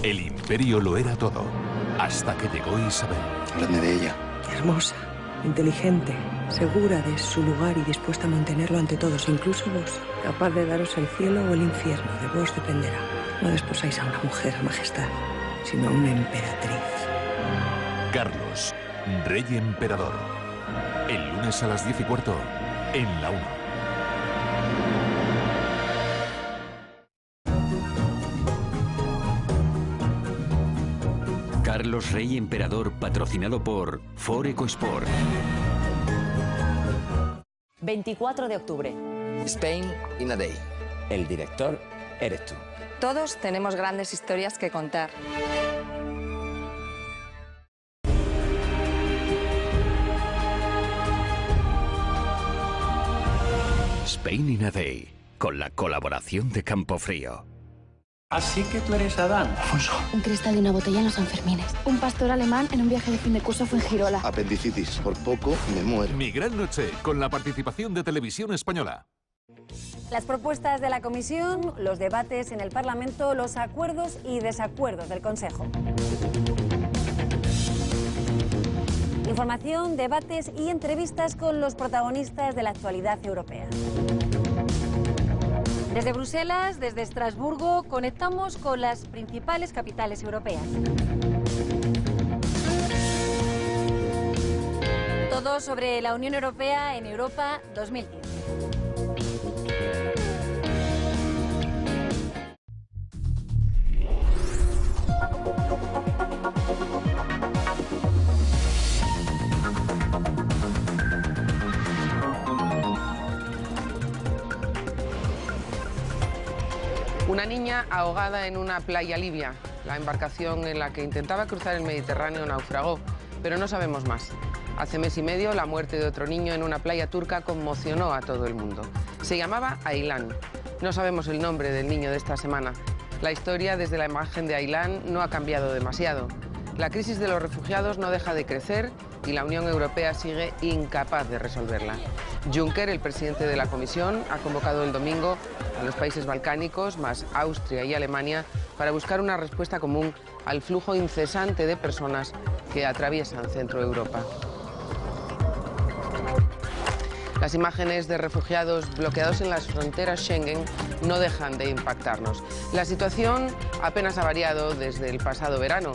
El imperio lo era todo, hasta que llegó Isabel. Háblame de ella. Hermosa, inteligente, segura de su lugar y dispuesta a mantenerlo ante todos, incluso vos. Capaz de daros el cielo o el infierno, de vos dependerá. No desposáis a una mujer, majestad, sino a una emperatriz. Carlos, rey emperador. El lunes a las 10:15 en La 1. Carlos Rey Emperador, patrocinado por Foreco Sport. 24 de octubre. Spain in a Day. El director eres tú. Todos tenemos grandes historias que contar. Spain in a Day, con la colaboración de Campofrío. Así que tú eres Adán. Alfonso. Un cristal de una botella en los Sanfermines. Un pastor alemán en un viaje de fin de curso fue en Girola. Apendicitis. Por poco me muero. Mi gran noche, con la participación de Televisión Española. Las propuestas de la Comisión, los debates en el Parlamento, los acuerdos y desacuerdos del Consejo. Información, debates y entrevistas con los protagonistas de la actualidad europea. Desde Bruselas, desde Estrasburgo, conectamos con las principales capitales europeas. Todo sobre la Unión Europea en Europa 2010. Una niña ahogada en una playa libia. La embarcación en la que intentaba cruzar el Mediterráneo naufragó, pero no sabemos más. Hace mes y medio, la muerte de otro niño en una playa turca conmocionó a todo el mundo. Se llamaba Aylan. No sabemos el nombre del niño de esta semana. La historia, desde la imagen de Aylan, no ha cambiado demasiado. La crisis de los refugiados no deja de crecer y la Unión Europea sigue incapaz de resolverla. Juncker, el presidente de la Comisión, ha convocado el domingo a los países balcánicos, más Austria y Alemania, para buscar una respuesta común al flujo incesante de personas que atraviesan Centro Europa. Las imágenes de refugiados bloqueados en las fronteras Schengen no dejan de impactarnos. La situación apenas ha variado desde el pasado verano.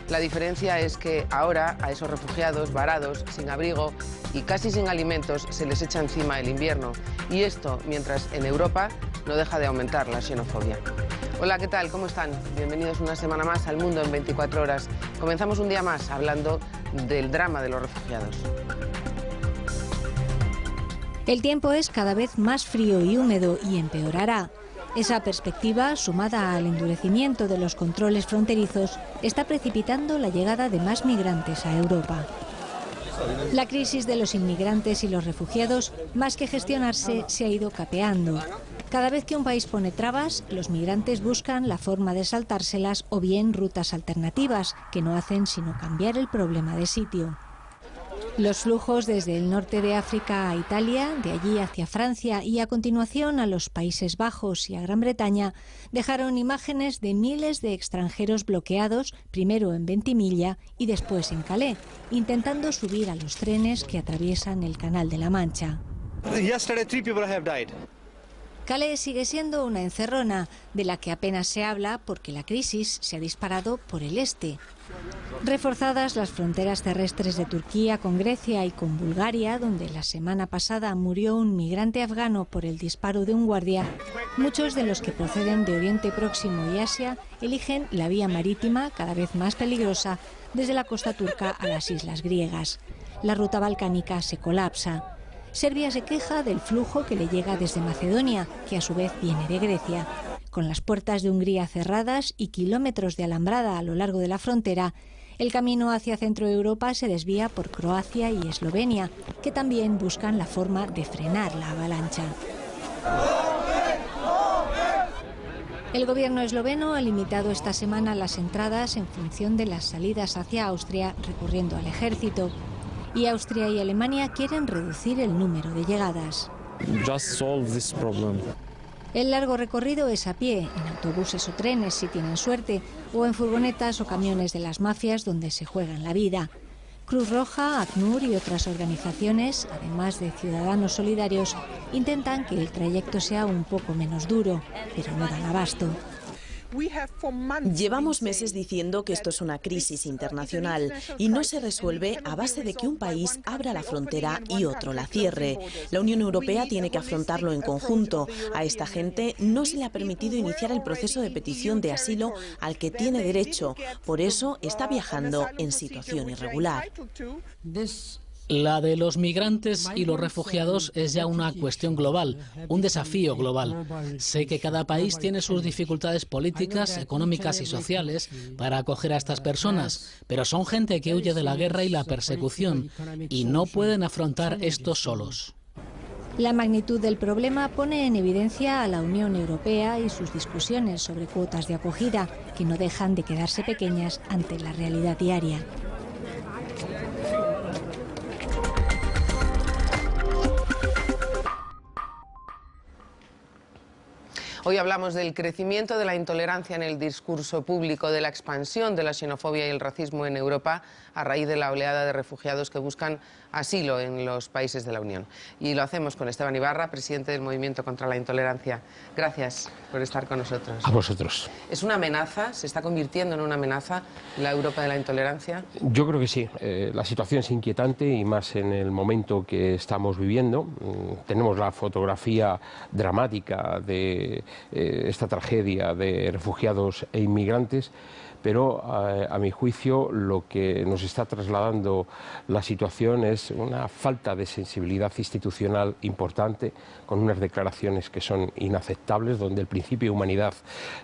La diferencia es que ahora a esos refugiados varados, sin abrigo y casi sin alimentos, se les echa encima el invierno. Y esto mientras en Europa no deja de aumentar la xenofobia. Hola, ¿qué tal? ¿Cómo están? Bienvenidos una semana más al Mundo en 24 horas. Comenzamos un día más hablando del drama de los refugiados. El tiempo es cada vez más frío y húmedo y empeorará. Esa perspectiva, sumada al endurecimiento de los controles fronterizos, está precipitando la llegada de más migrantes a Europa. La crisis de los inmigrantes y los refugiados, más que gestionarse, se ha ido capeando. Cada vez que un país pone trabas, los migrantes buscan la forma de saltárselas o bien rutas alternativas, que no hacen sino cambiar el problema de sitio. Los flujos desde el norte de África a Italia, de allí hacia Francia y a continuación a los Países Bajos y a Gran Bretaña dejaron imágenes de miles de extranjeros bloqueados, primero en Ventimiglia y después en Calais, intentando subir a los trenes que atraviesan el Canal de la Mancha. Calais sigue siendo una encerrona, de la que apenas se habla porque la crisis se ha disparado por el este. Reforzadas las fronteras terrestres de Turquía con Grecia y con Bulgaria, donde la semana pasada murió un migrante afgano por el disparo de un guardia, muchos de los que proceden de Oriente Próximo y Asia eligen la vía marítima, cada vez más peligrosa, desde la costa turca a las islas griegas. La ruta balcánica se colapsa. Serbia se queja del flujo que le llega desde Macedonia, que a su vez viene de Grecia. Con las puertas de Hungría cerradas y kilómetros de alambrada a lo largo de la frontera, el camino hacia Centro Europa se desvía por Croacia y Eslovenia, que también buscan la forma de frenar la avalancha. El gobierno esloveno ha limitado esta semana las entradas en función de las salidas hacia Austria, recurriendo al ejército. Y Austria y Alemania quieren reducir el número de llegadas. El largo recorrido es a pie, en autobuses o trenes si tienen suerte, o en furgonetas o camiones de las mafias donde se juegan la vida. Cruz Roja, ACNUR y otras organizaciones, además de ciudadanos solidarios, intentan que el trayecto sea un poco menos duro, pero no dan abasto. Llevamos meses diciendo que esto es una crisis internacional y no se resuelve a base de que un país abra la frontera y otro la cierre. La Unión Europea tiene que afrontarlo en conjunto. A esta gente no se le ha permitido iniciar el proceso de petición de asilo al que tiene derecho. Por eso está viajando en situación irregular. La de los migrantes y los refugiados es ya una cuestión global, un desafío global. Sé que cada país tiene sus dificultades políticas, económicas y sociales para acoger a estas personas, pero son gente que huye de la guerra y la persecución y no pueden afrontar esto solos. La magnitud del problema pone en evidencia a la Unión Europea y sus discusiones sobre cuotas de acogida, que no dejan de quedarse pequeñas ante la realidad diaria. Hoy hablamos del crecimiento de la intolerancia en el discurso público, de la expansión de la xenofobia y el racismo en Europa a raíz de la oleada de refugiados que buscan asilo en los países de la Unión. Y lo hacemos con Esteban Ibarra, presidente del Movimiento contra la Intolerancia. Gracias por estar con nosotros. A vosotros. ¿Es una amenaza? ¿Se está convirtiendo en una amenaza la Europa de la intolerancia? Yo creo que sí. La situación es inquietante y más en el momento que estamos viviendo. Tenemos la fotografía dramática de esta tragedia de refugiados e inmigrantes, pero a mi juicio lo que nos está trasladando la situación es una falta de sensibilidad institucional importante, con unas declaraciones que son inaceptables, donde el principio de humanidad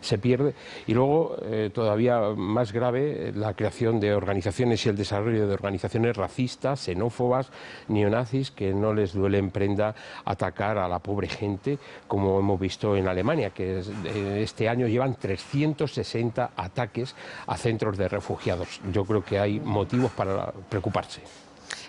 se pierde, y luego todavía más grave, la creación de organizaciones y el desarrollo de organizaciones racistas, xenófobas, neonazis, que no les duele en prenda atacar a la pobre gente, como hemos visto en Alemania, que este año llevan 360 ataques a centros de refugiados. Yo creo que hay motivos para preocuparse.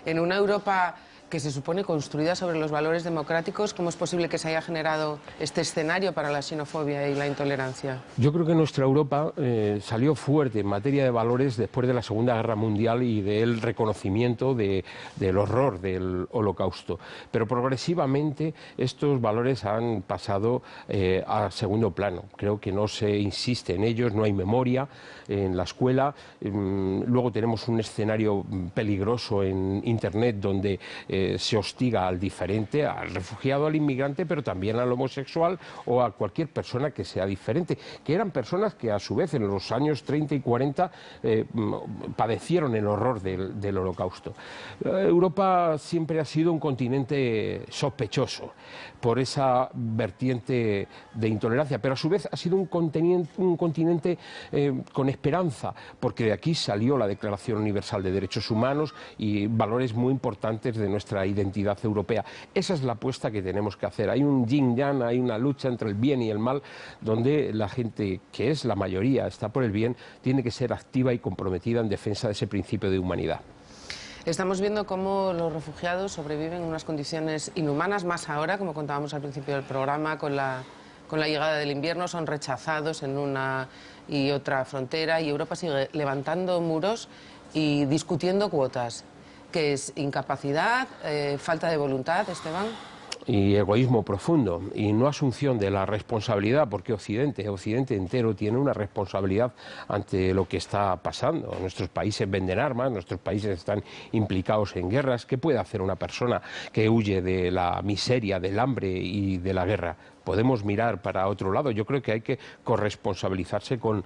En una Europa que se supone construida sobre los valores democráticos, ¿cómo es posible que se haya generado este escenario para la xenofobia y la intolerancia? Yo creo que nuestra Europa salió fuerte en materia de valores después de la Segunda Guerra Mundial y del reconocimiento del horror del Holocausto. Pero progresivamente estos valores han pasado a segundo plano. Creo que no se insiste en ellos, no hay memoria en la escuela. Luego tenemos un escenario peligroso en Internet donde se hostiga al diferente, al refugiado, al inmigrante, pero también al homosexual o a cualquier persona que sea diferente, que eran personas que a su vez en los años 30 y 40 padecieron el horror del Holocausto. Europa siempre ha sido un continente sospechoso por esa vertiente de intolerancia, pero a su vez ha sido un continente con esperanza, porque de aquí salió la Declaración Universal de Derechos Humanos y valores muy importantes de nuestra identidad europea. Esa es la apuesta que tenemos que hacer. Hay un yin-yang, hay una lucha entre el bien y el mal, donde la gente, que es la mayoría, está por el bien, tiene que ser activa y comprometida en defensa de ese principio de humanidad. Estamos viendo cómo los refugiados sobreviven en unas condiciones inhumanas, más ahora, como contábamos al principio del programa, con la llegada del invierno, son rechazados en una y otra frontera, y Europa sigue levantando muros y discutiendo cuotas. ¿Qué es? ¿Incapacidad? ¿Falta de voluntad, Esteban? Y egoísmo profundo, y no asunción de la responsabilidad, porque Occidente entero tiene una responsabilidad ante lo que está pasando. Nuestros países venden armas, nuestros países están implicados en guerras. ¿Qué puede hacer una persona que huye de la miseria, del hambre y de la guerra? Podemos mirar para otro lado. Yo creo que hay que corresponsabilizarse con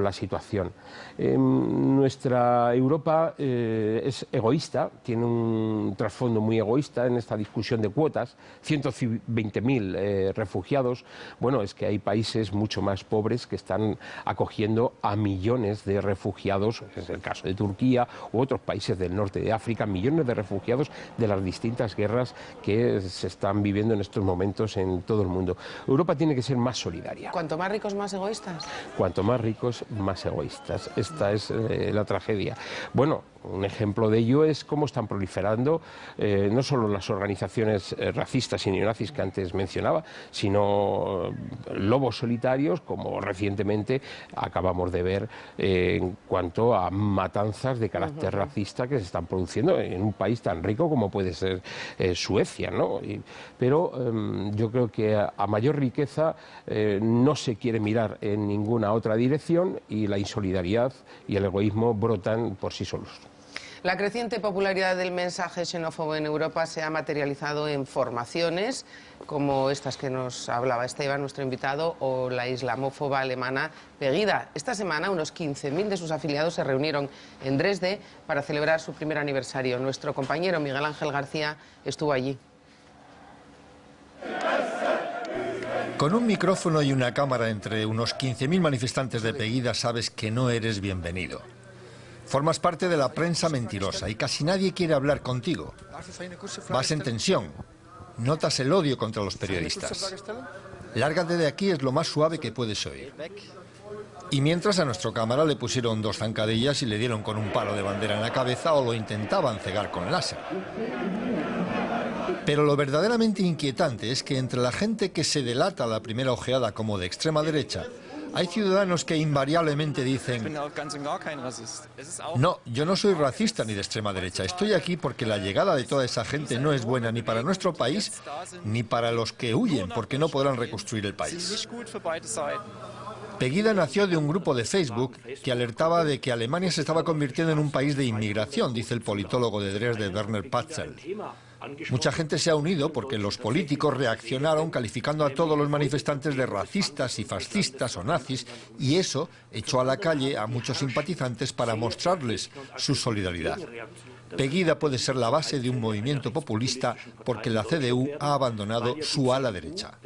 la situación. Nuestra Europa es egoísta, tiene un trasfondo muy egoísta en esta discusión de cuotas. 120.000 refugiados. Bueno, es que hay países mucho más pobres que están acogiendo a millones de refugiados, es el caso de Turquía u otros países del norte de África, millones de refugiados de las distintas guerras que se están viviendo en estos momentos en todo el mundo. Europa tiene que ser más solidaria. ¿Cuanto más ricos, más egoístas? Cuanto más ricos, más egoístas. Esta es la tragedia. Bueno, Un ejemplo de ello es cómo están proliferando no solo las organizaciones racistas y neonazis que antes mencionaba, sino lobos solitarios, como recientemente acabamos de ver en cuanto a matanzas de carácter racista que se están produciendo en un país tan rico como puede ser Suecia, ¿no? Pero yo creo que a mayor riqueza no se quiere mirar en ninguna otra dirección y la insolidaridad y el egoísmo brotan por sí solos. La creciente popularidad del mensaje xenófobo en Europa se ha materializado en formaciones como estas que nos hablaba Esteban, nuestro invitado, o la islamófoba alemana Pegida. Esta semana unos 15.000 de sus afiliados se reunieron en Dresde para celebrar su primer aniversario. Nuestro compañero Miguel Ángel García estuvo allí. Con un micrófono y una cámara entre unos 15.000 manifestantes de Pegida sabes que no eres bienvenido. Formas parte de la prensa mentirosa y casi nadie quiere hablar contigo. Vas en tensión. Notas el odio contra los periodistas. Lárgate de aquí es lo más suave que puedes oír. Y mientras a nuestro cámara le pusieron 2 zancadillas y le dieron con un palo de bandera en la cabeza o lo intentaban cegar con láser. Pero lo verdaderamente inquietante es que entre la gente que se delata a la primera ojeada como de extrema derecha, hay ciudadanos que invariablemente dicen: no, yo no soy racista ni de extrema derecha, estoy aquí porque la llegada de toda esa gente no es buena ni para nuestro país ni para los que huyen, porque no podrán reconstruir el país. Pegida nació de un grupo de Facebook que alertaba de que Alemania se estaba convirtiendo en un país de inmigración, dice el politólogo de Dresde, Werner Patzel. Mucha gente se ha unido porque los políticos reaccionaron calificando a todos los manifestantes de racistas y fascistas o nazis, y eso echó a la calle a muchos simpatizantes para mostrarles su solidaridad. Pegida puede ser la base de un movimiento populista porque la CDU ha abandonado su ala derecha.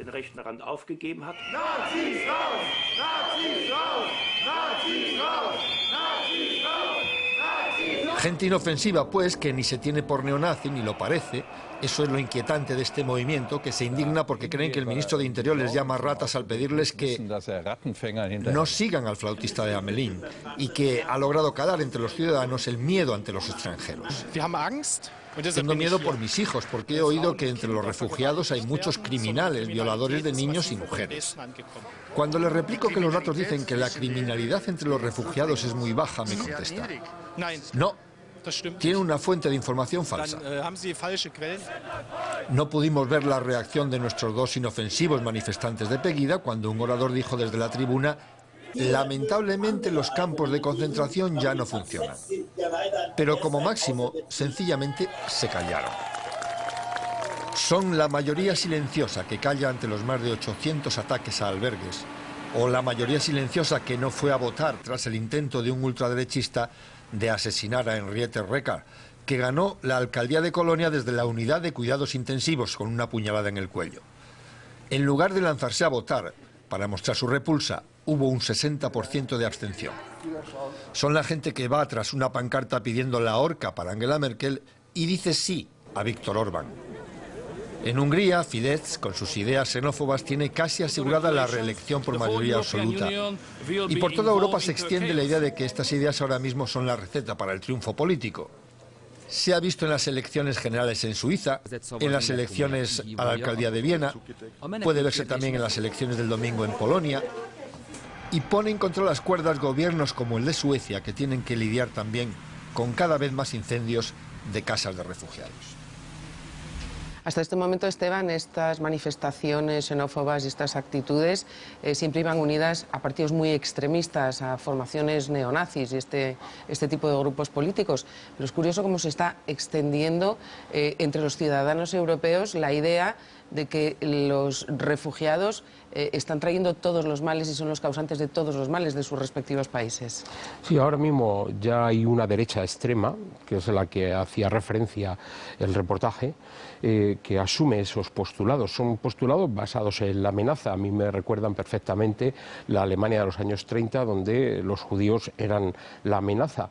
Gente inofensiva, pues, que ni se tiene por neonazi ni lo parece. Eso es lo inquietante de este movimiento, que se indigna porque creen que el ministro de Interior les llama ratas al pedirles que no sigan al flautista de Hamelin y que ha logrado calar entre los ciudadanos el miedo ante los extranjeros. Tengo miedo por mis hijos, porque he oído que entre los refugiados hay muchos criminales, violadores de niños y mujeres. Cuando les replico que los datos dicen que la criminalidad entre los refugiados es muy baja, me contesta: no, tiene una fuente de información falsa. No pudimos ver la reacción de nuestros 2 inofensivos manifestantes de Pegida cuando un orador dijo desde la tribuna: lamentablemente los campos de concentración ya no funcionan. Pero como máximo, sencillamente se callaron. Son la mayoría silenciosa que calla ante los más de 800 ataques a albergues, o la mayoría silenciosa que no fue a votar tras el intento de un ultraderechista de asesinar a Henriette Reker, que ganó la alcaldía de Colonia desde la unidad de cuidados intensivos con una puñalada en el cuello. En lugar de lanzarse a votar para mostrar su repulsa, hubo un 60% de abstención. Son la gente que va tras una pancarta pidiendo la horca para Angela Merkel y dice sí a Viktor Orbán. En Hungría, Fidesz, con sus ideas xenófobas, tiene casi asegurada la reelección por mayoría absoluta. Y por toda Europa se extiende la idea de que estas ideas ahora mismo son la receta para el triunfo político. Se ha visto en las elecciones generales en Suiza, en las elecciones a la alcaldía de Viena, puede verse también en las elecciones del domingo en Polonia, y ponen contra las cuerdas gobiernos como el de Suecia, que tienen que lidiar también con cada vez más incendios de casas de refugiados. Hasta este momento, Esteban, estas manifestaciones xenófobas y estas actitudes siempre iban unidas a partidos muy extremistas, a formaciones neonazis y este tipo de grupos políticos. Pero es curioso cómo se está extendiendo entre los ciudadanos europeos la idea de que los refugiados están trayendo todos los males y son los causantes de todos los males de sus respectivos países. Sí, ahora mismo ya hay una derecha extrema, que es la que hacía referencia el reportaje, que asume esos postulados. Son postulados basados en la amenaza. A mí me recuerdan perfectamente la Alemania de los años 30, donde los judíos eran la amenaza.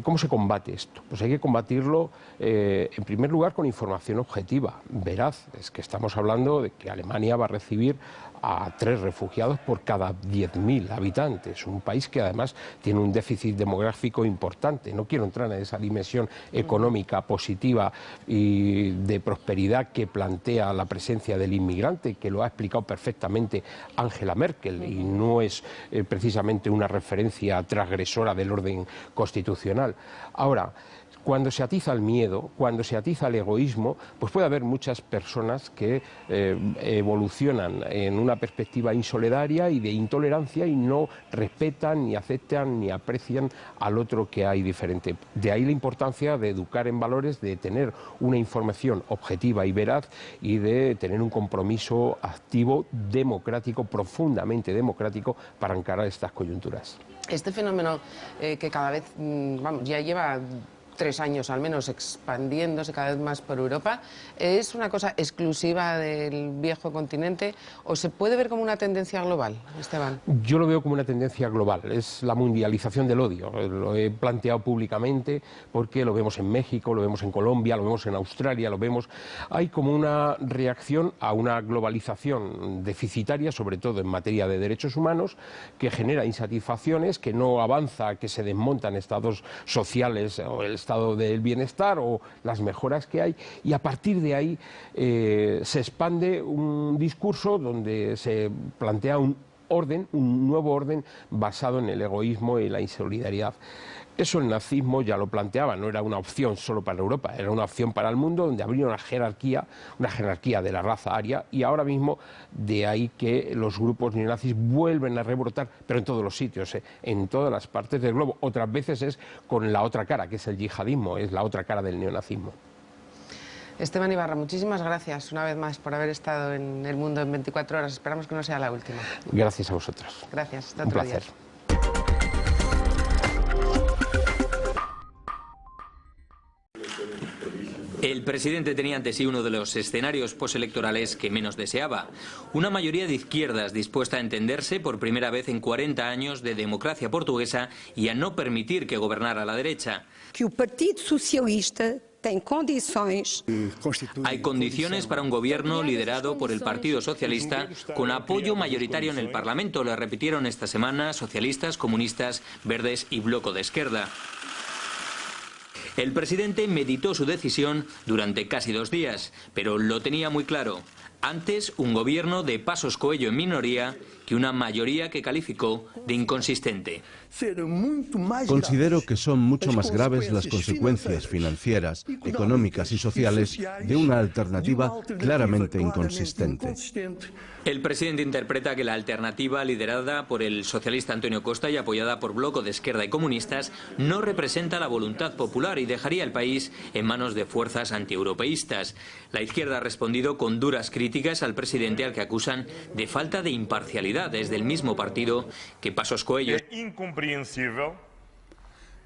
¿Cómo se combate esto? Pues hay que combatirlo, en primer lugar, con información objetiva, veraz. Es que estamos hablando hablando de que Alemania va a recibir a 3 refugiados por cada 10.000 habitantes, un país que además tiene un déficit demográfico importante. No quiero entrar en esa dimensión económica positiva y de prosperidad que plantea la presencia del inmigrante, que lo ha explicado perfectamente Angela Merkel, y no es precisamente una referencia transgresora del orden constitucional. Ahora, cuando se atiza el miedo, cuando se atiza el egoísmo, pues puede haber muchas personas que evolucionan en una perspectiva insolidaria y de intolerancia y no respetan, ni aceptan, ni aprecian al otro que hay diferente. De ahí la importancia de educar en valores, de tener una información objetiva y veraz y de tener un compromiso activo, democrático, profundamente democrático, para encarar estas coyunturas. Este fenómeno que cada vez, vamos, ya lleva 3 años al menos expandiéndose cada vez más por Europa, ¿es una cosa exclusiva del viejo continente o se puede ver como una tendencia global, Esteban? Yo lo veo como una tendencia global, es la mundialización del odio. Lo he planteado públicamente porque lo vemos en México, lo vemos en Colombia, lo vemos en Australia, lo vemos. Hay como una reacción a una globalización deficitaria, sobre todo en materia de derechos humanos, que genera insatisfacciones, que no avanza, que se desmontan estados sociales o el estado del bienestar o las mejoras que hay, y a partir de ahí se expande un discurso donde se plantea un nuevo orden basado en el egoísmo y la insolidaridad. Eso el nazismo ya lo planteaba, no era una opción solo para Europa, era una opción para el mundo, donde habría una jerarquía de la raza aria, y ahora mismo de ahí que los grupos neonazis vuelven a rebrotar, pero en todos los sitios, en todas las partes del globo. Otras veces es con la otra cara, que es el yihadismo, es la otra cara del neonazismo. Esteban Ibarra, muchísimas gracias una vez más por haber estado en El Mundo en 24 horas. Esperamos que no sea la última. Gracias a vosotros. Gracias. Hasta Un otro placer. día. El presidente tenía ante sí uno de los escenarios postelectorales que menos deseaba. Una mayoría de izquierdas dispuesta a entenderse por primera vez en 40 años de democracia portuguesa y a no permitir que gobernara la derecha. Que el Partido Socialista hay condiciones para un gobierno liderado por el Partido Socialista con apoyo mayoritario en el Parlamento, lo repitieron esta semana socialistas, comunistas, verdes y Bloco de Esquerda. El presidente meditó su decisión durante casi 2 días, pero lo tenía muy claro. Antes, un gobierno de Passos Coelho en minoría que una mayoría que calificó de inconsistente. Considero que son mucho más graves las consecuencias financieras, económicas y sociales de una alternativa claramente inconsistente. El presidente interpreta que la alternativa liderada por el socialista Antonio Costa y apoyada por Bloco de Esquerda y comunistas no representa la voluntad popular y dejaría el país en manos de fuerzas antieuropeístas. La izquierda ha respondido con duras críticas al presidente, al que acusan de falta de imparcialidad desde el mismo partido que Passos Coelho.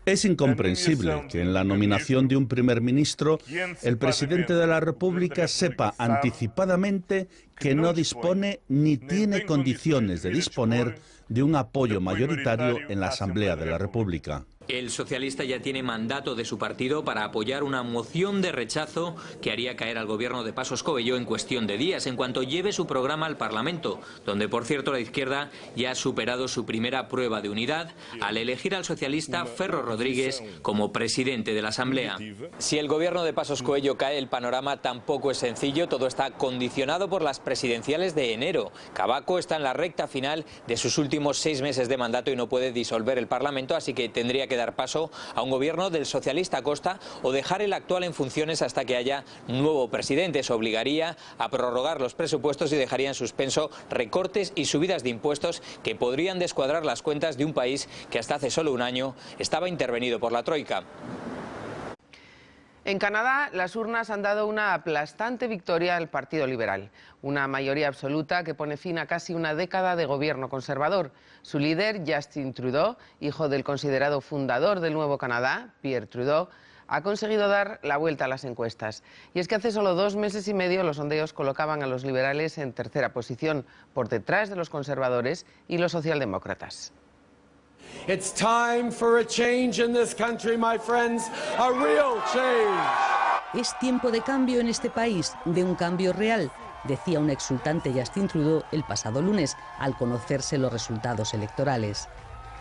Es incomprensible que en la nominación de un primer ministro el presidente de la República sepa anticipadamente que no dispone ni tiene condiciones de disponer de un apoyo mayoritario en la Asamblea de la República. El socialista ya tiene mandato de su partido para apoyar una moción de rechazo que haría caer al gobierno de Passos Coelho en cuestión de días, en cuanto lleve su programa al Parlamento, donde por cierto la izquierda ya ha superado su primera prueba de unidad al elegir al socialista Ferro Rodríguez como presidente de la Asamblea. Si el gobierno de Passos Coelho cae, el panorama tampoco es sencillo, todo está condicionado por las presidenciales de enero. Cavaco está en la recta final de sus últimos 6 meses de mandato y no puede disolver el Parlamento, así que tendría que dar paso a un gobierno del socialista Costa o dejar el actual en funciones hasta que haya nuevo presidente. Eso obligaría a prorrogar los presupuestos y dejaría en suspenso recortes y subidas de impuestos que podrían descuadrar las cuentas de un país que hasta hace solo un año estaba intervenido por la Troika. En Canadá, las urnas han dado una aplastante victoria al Partido Liberal, una mayoría absoluta que pone fin a casi una década de gobierno conservador. Su líder, Justin Trudeau, hijo del considerado fundador del nuevo Canadá, Pierre Trudeau, ha conseguido dar la vuelta a las encuestas. Y es que hace solo 2 meses y medio los sondeos colocaban a los liberales en tercera posición, por detrás de los conservadores y los socialdemócratas. It's time for a change in this country, my friends, a real change. Es tiempo de cambio en este país, de un cambio real. decía un exultante Justin Trudeau el pasado lunes, al conocerse los resultados electorales.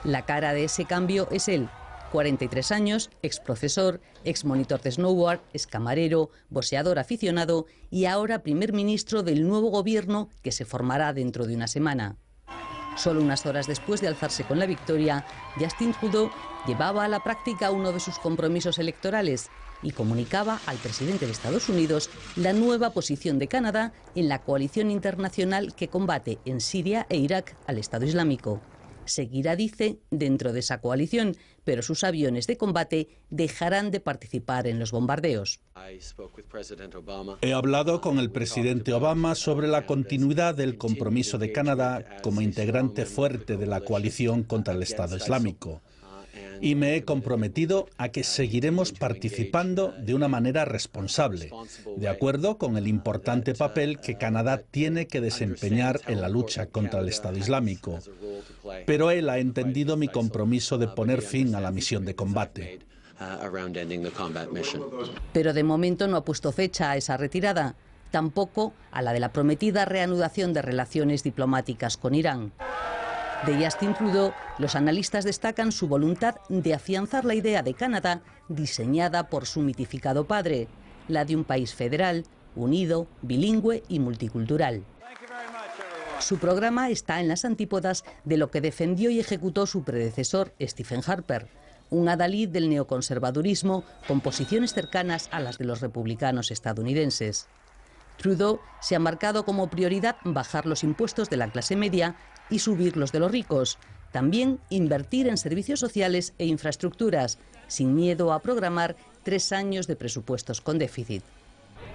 La cara de ese cambio es él, 43 años, ex profesor, ex monitor de snowboard, ex camarero, boxeador aficionado y ahora primer ministro del nuevo gobierno que se formará dentro de una semana. Solo unas horas después de alzarse con la victoria, Justin Trudeau llevaba a la práctica uno de sus compromisos electorales y comunicaba al presidente de Estados Unidos la nueva posición de Canadá en la coalición internacional que combate en Siria e Irak al Estado Islámico. Seguirá, dice, dentro de esa coalición, pero sus aviones de combate dejarán de participar en los bombardeos. He hablado con el presidente Obama sobre la continuidad del compromiso de Canadá como integrante fuerte de la coalición contra el Estado Islámico. Y me he comprometido a que seguiremos participando de una manera responsable, de acuerdo con el importante papel que Canadá tiene que desempeñar en la lucha contra el Estado Islámico. Pero él ha entendido mi compromiso de poner fin a la misión de combate. Pero de momento no ha puesto fecha a esa retirada, tampoco a la de la prometida reanudación de relaciones diplomáticas con Irán. De Justin Trudeau, los analistas destacan su voluntad de afianzar la idea de Canadá diseñada por su mitificado padre, la de un país federal, unido, bilingüe y multicultural. Su programa está en las antípodas de lo que defendió y ejecutó su predecesor, Stephen Harper, un adalid del neoconservadurismo con posiciones cercanas a las de los republicanos estadounidenses. Trudeau se ha marcado como prioridad bajar los impuestos de la clase media y subir los de los ricos. También invertir en servicios sociales e infraestructuras, sin miedo a programar 3 años de presupuestos con déficit.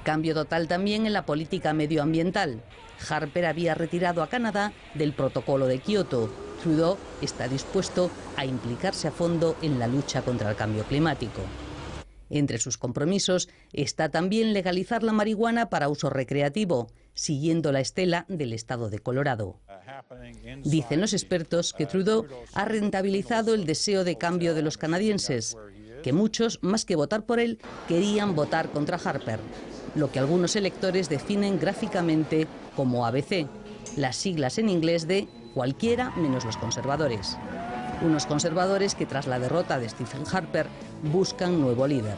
Cambio total también en la política medioambiental. Harper había retirado a Canadá del protocolo de Kioto. Trudeau está dispuesto a implicarse a fondo en la lucha contra el cambio climático. Entre sus compromisos está también legalizar la marihuana para uso recreativo, siguiendo la estela del estado de Colorado. Dicen los expertos que Trudeau ha rentabilizado el deseo de cambio de los canadienses, que muchos, más que votar por él, querían votar contra Harper, lo que algunos electores definen gráficamente como ABC, las siglas en inglés de cualquiera menos los conservadores. Unos conservadores que tras la derrota de Stephen Harper buscan nuevo líder.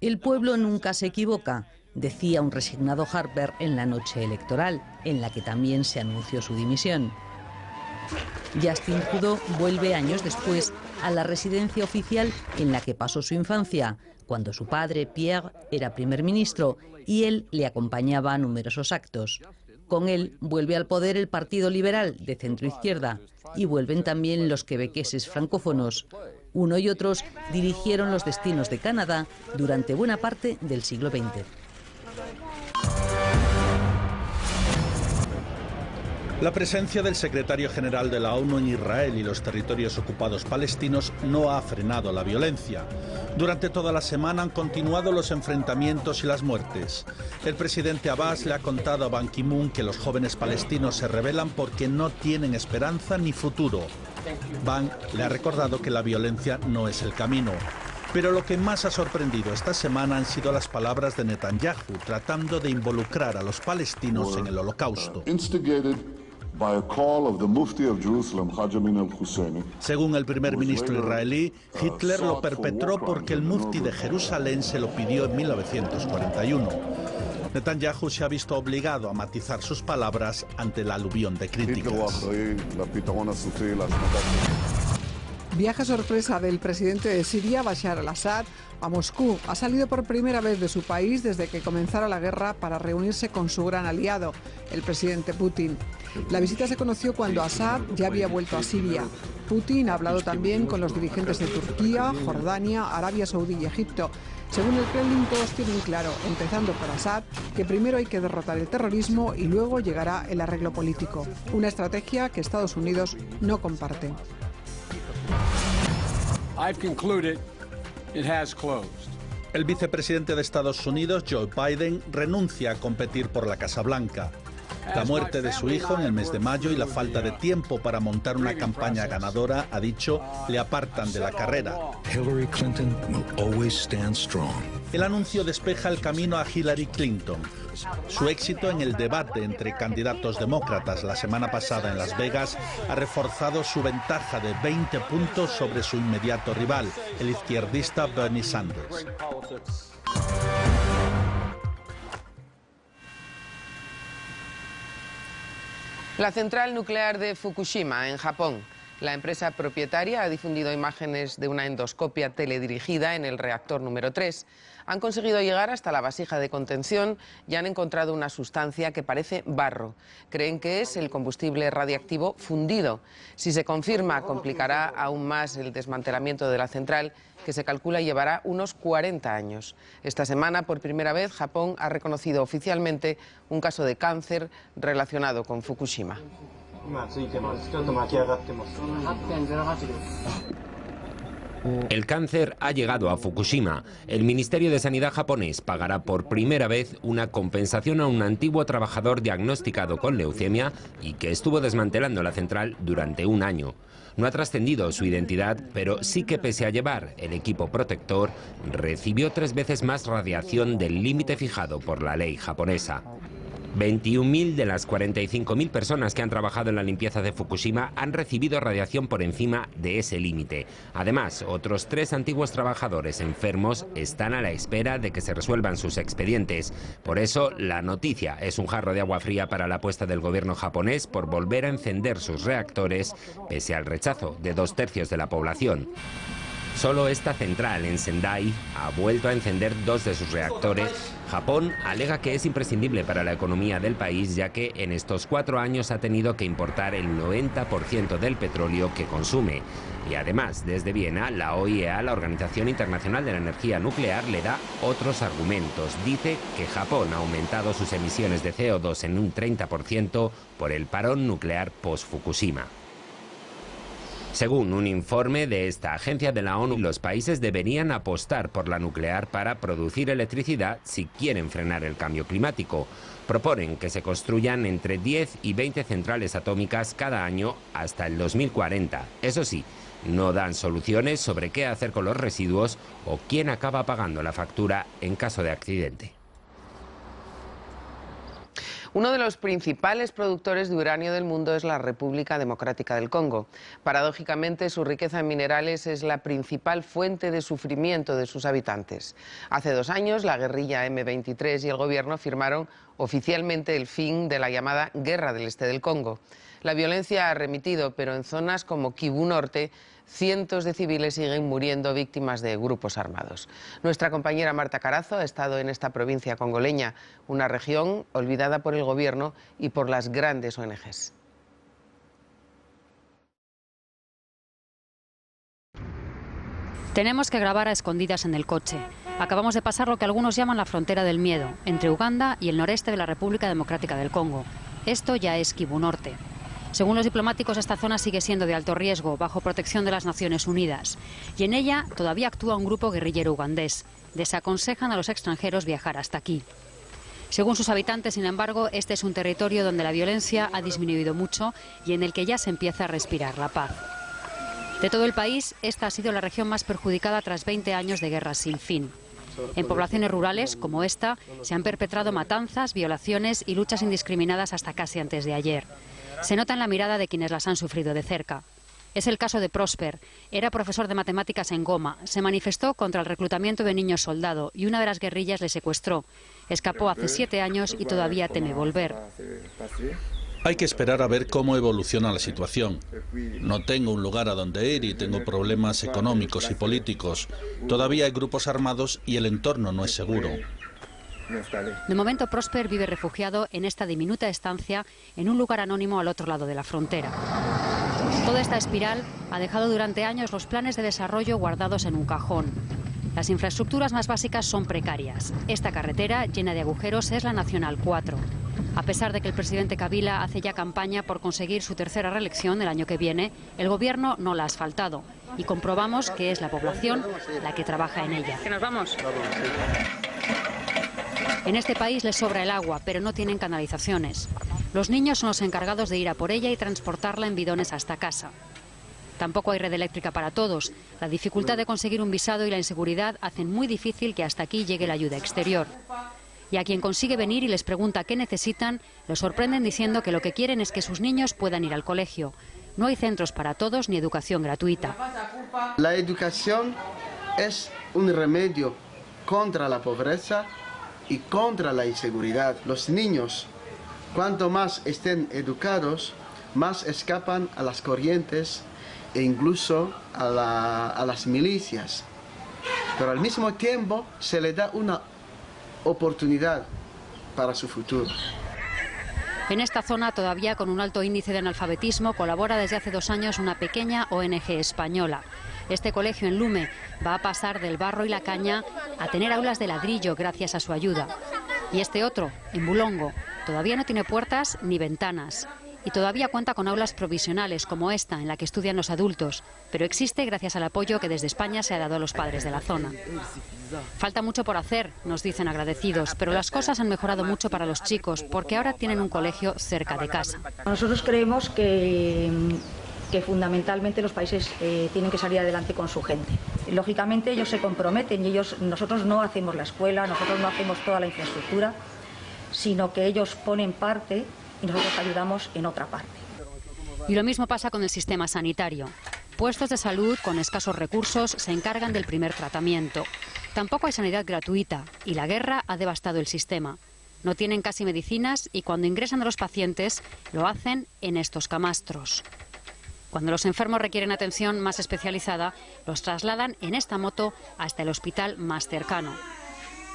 El pueblo nunca se equivoca, decía un resignado Harper en la noche electoral, en la que también se anunció su dimisión. Justin Trudeau vuelve años después a la residencia oficial en la que pasó su infancia, cuando su padre, Pierre, era primer ministro y él le acompañaba a numerosos actos. Con él vuelve al poder el Partido Liberal de centro-izquierda y vuelven también los quebequeses francófonos. Uno y otros dirigieron los destinos de Canadá durante buena parte del siglo XX. La presencia del secretario general de la ONU en Israel y los territorios ocupados palestinos no ha frenado la violencia. Durante toda la semana han continuado los enfrentamientos y las muertes. El presidente Abbas le ha contado a Ban Ki-moon que los jóvenes palestinos se rebelan porque no tienen esperanza ni futuro. Ban le ha recordado que la violencia no es el camino. Pero lo que más ha sorprendido esta semana han sido las palabras de Netanyahu tratando de involucrar a los palestinos en el Holocausto. Según el primer ministro israelí, Hitler lo perpetró porque el mufti de Jerusalén se lo pidió en 1941. Netanyahu se ha visto obligado a matizar sus palabras ante el aluvión de críticas. Viaje sorpresa del presidente de Siria, Bashar al-Assad, a Moscú. Ha salido por primera vez de su país desde que comenzara la guerra para reunirse con su gran aliado, el presidente Putin. La visita se conoció cuando Assad ya había vuelto a Siria. Putin ha hablado también con los dirigentes de Turquía, Jordania, Arabia Saudí y Egipto. Según el Kremlin, todos tienen claro, empezando por Assad, que primero hay que derrotar el terrorismo y luego llegará el arreglo político. Una estrategia que Estados Unidos no comparte. El vicepresidente de Estados Unidos, Joe Biden, renuncia a competir por la Casa Blanca. La muerte de su hijo en el mes de mayo y la falta de tiempo para montar una campaña ganadora, ha dicho, le apartan de la carrera. Hillary Clinton will always stand strong el anuncio despeja el camino a Hillary Clinton. Su éxito en el debate entre candidatos demócratas la semana pasada en Las Vegas ha reforzado su ventaja de 20 puntos sobre su inmediato rival, el izquierdista Bernie Sanders. La central nuclear de Fukushima, en Japón. La empresa propietaria ha difundido imágenes de una endoscopia teledirigida en el reactor número 3. Han conseguido llegar hasta la vasija de contención y han encontrado una sustancia que parece barro. Creen que es el combustible radiactivo fundido. Si se confirma, complicará aún más el desmantelamiento de la central, que se calcula llevará unos 40 años. Esta semana, por primera vez, Japón ha reconocido oficialmente un caso de cáncer relacionado con Fukushima. El cáncer ha llegado a Fukushima. El Ministerio de Sanidad japonés pagará por primera vez una compensación a un antiguo trabajador diagnosticado con leucemia y que estuvo desmantelando la central durante un año. No ha trascendido su identidad, pero sí que, pese a llevar el equipo protector, recibió 3 veces más radiación del límite fijado por la ley japonesa. 21.000 de las 45.000 personas que han trabajado en la limpieza de Fukushima han recibido radiación por encima de ese límite. Además, otros 3 antiguos trabajadores enfermos están a la espera de que se resuelvan sus expedientes. Por eso, la noticia es un jarro de agua fría para la apuesta del gobierno japonés por volver a encender sus reactores, pese al rechazo de 2/3 de la población. Solo esta central en Sendai ha vuelto a encender 2 de sus reactores. Japón alega que es imprescindible para la economía del país, ya que en estos 4 años ha tenido que importar el 90% del petróleo que consume. Y además, desde Viena, la OIEA, la Organización Internacional de la Energía Nuclear, le da otros argumentos. Dice que Japón ha aumentado sus emisiones de CO2 en un 30% por el parón nuclear post-Fukushima. Según un informe de esta agencia de la ONU, los países deberían apostar por la nuclear para producir electricidad si quieren frenar el cambio climático. Proponen que se construyan entre 10 y 20 centrales atómicas cada año hasta el 2040. Eso sí, no dan soluciones sobre qué hacer con los residuos o quién acaba pagando la factura en caso de accidente. Uno de los principales productores de uranio del mundo es la República Democrática del Congo. Paradójicamente, su riqueza en minerales es la principal fuente de sufrimiento de sus habitantes. Hace 2 años, la guerrilla M23 y el gobierno firmaron oficialmente el fin de la llamada Guerra del Este del Congo. La violencia ha remitido, pero en zonas como Kivu Norte, cientos de civiles siguen muriendo víctimas de grupos armados. Nuestra compañera Marta Carazo ha estado en esta provincia congoleña, una región olvidada por el gobierno y por las grandes ONGs. Tenemos que grabar a escondidas en el coche. Acabamos de pasar lo que algunos llaman la frontera del miedo, entre Uganda y el noreste de la República Democrática del Congo. Esto ya es Kivu Norte. Según los diplomáticos, esta zona sigue siendo de alto riesgo, bajo protección de las Naciones Unidas. Y en ella todavía actúa un grupo guerrillero ugandés. Desaconsejan a los extranjeros viajar hasta aquí. Según sus habitantes, sin embargo, este es un territorio donde la violencia ha disminuido mucho y en el que ya se empieza a respirar la paz. De todo el país, esta ha sido la región más perjudicada tras 20 años de guerras sin fin. En poblaciones rurales, como esta, se han perpetrado matanzas, violaciones y luchas indiscriminadas hasta casi antes de ayer. Se nota en la mirada de quienes las han sufrido de cerca. Es el caso de Prosper. Era profesor de matemáticas en Goma. Se manifestó contra el reclutamiento de niños soldado y una de las guerrillas le secuestró. Escapó hace 7 años y todavía teme volver. Hay que esperar a ver cómo evoluciona la situación. No tengo un lugar a donde ir y tengo problemas económicos y políticos. Todavía hay grupos armados y el entorno no es seguro. De momento, Prosper vive refugiado en esta diminuta estancia en un lugar anónimo al otro lado de la frontera. Toda esta espiral ha dejado durante años los planes de desarrollo guardados en un cajón. Las infraestructuras más básicas son precarias. Esta carretera, llena de agujeros, es la Nacional 4. A pesar de que el presidente Kabila hace ya campaña por conseguir su 3ª reelección el año que viene, el gobierno no la ha asfaltado. Y comprobamos que es la población la que trabaja en ella. ¿Que nos vamos? En este país les sobra el agua, pero no tienen canalizaciones. Los niños son los encargados de ir a por ella y transportarla en bidones hasta casa. Tampoco hay red eléctrica para todos. La dificultad de conseguir un visado y la inseguridad hacen muy difícil que hasta aquí llegue la ayuda exterior. Y a quien consigue venir y les pregunta qué necesitan, lo sorprenden diciendo que lo que quieren es que sus niños puedan ir al colegio. No hay centros para todos ni educación gratuita. La educación es un remedio contra la pobreza y contra la inseguridad. Los niños, cuanto más estén educados, más escapan a las corrientes e incluso a las milicias. Pero al mismo tiempo se les da una oportunidad para su futuro. En esta zona, todavía con un alto índice de analfabetismo, colabora desde hace 2 años una pequeña ONG española. Este colegio en Lume va a pasar del barro y la caña a tener aulas de ladrillo gracias a su ayuda. Y este otro, en Bulongo, todavía no tiene puertas ni ventanas. Y todavía cuenta con aulas provisionales como esta, en la que estudian los adultos, pero existe gracias al apoyo que desde España se ha dado a los padres de la zona. Falta mucho por hacer, nos dicen agradecidos, pero las cosas han mejorado mucho para los chicos, porque ahora tienen un colegio cerca de casa. Nosotros creemos que fundamentalmente los países tienen que salir adelante con su gente. Lógicamente ellos se comprometen y nosotros no hacemos la escuela, nosotros no hacemos toda la infraestructura, sino que ellos ponen parte y nosotros ayudamos en otra parte. Y lo mismo pasa con el sistema sanitario. Puestos de salud con escasos recursos se encargan del primer tratamiento. Tampoco hay sanidad gratuita y la guerra ha devastado el sistema. No tienen casi medicinas y cuando ingresan a los pacientes lo hacen en estos camastros. Cuando los enfermos requieren atención más especializada, los trasladan en esta moto hasta el hospital más cercano.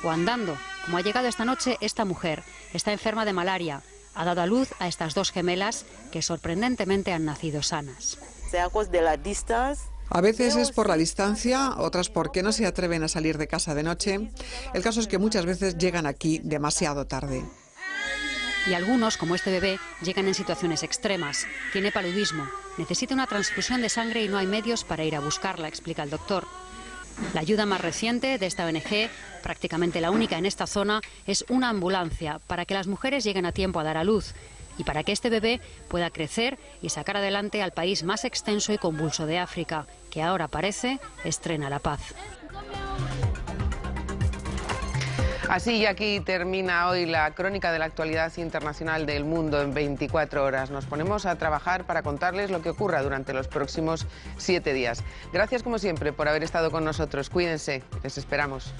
O andando, como ha llegado esta noche esta mujer. Está enferma de malaria. Ha dado a luz a estas 2 gemelas que sorprendentemente han nacido sanas. A veces es por la distancia, otras porque no se atreven a salir de casa de noche. El caso es que muchas veces llegan aquí demasiado tarde. Y algunos, como este bebé, llegan en situaciones extremas. Tiene paludismo, necesita una transfusión de sangre y no hay medios para ir a buscarla, explica el doctor. La ayuda más reciente de esta ONG, prácticamente la única en esta zona, es una ambulancia para que las mujeres lleguen a tiempo a dar a luz y para que este bebé pueda crecer y sacar adelante al país más extenso y convulso de África, que ahora parece estrena la paz. Así y aquí termina hoy la crónica de la actualidad internacional del mundo en 24 horas. Nos ponemos a trabajar para contarles lo que ocurra durante los próximos 7 días. Gracias como siempre por haber estado con nosotros. Cuídense, les esperamos.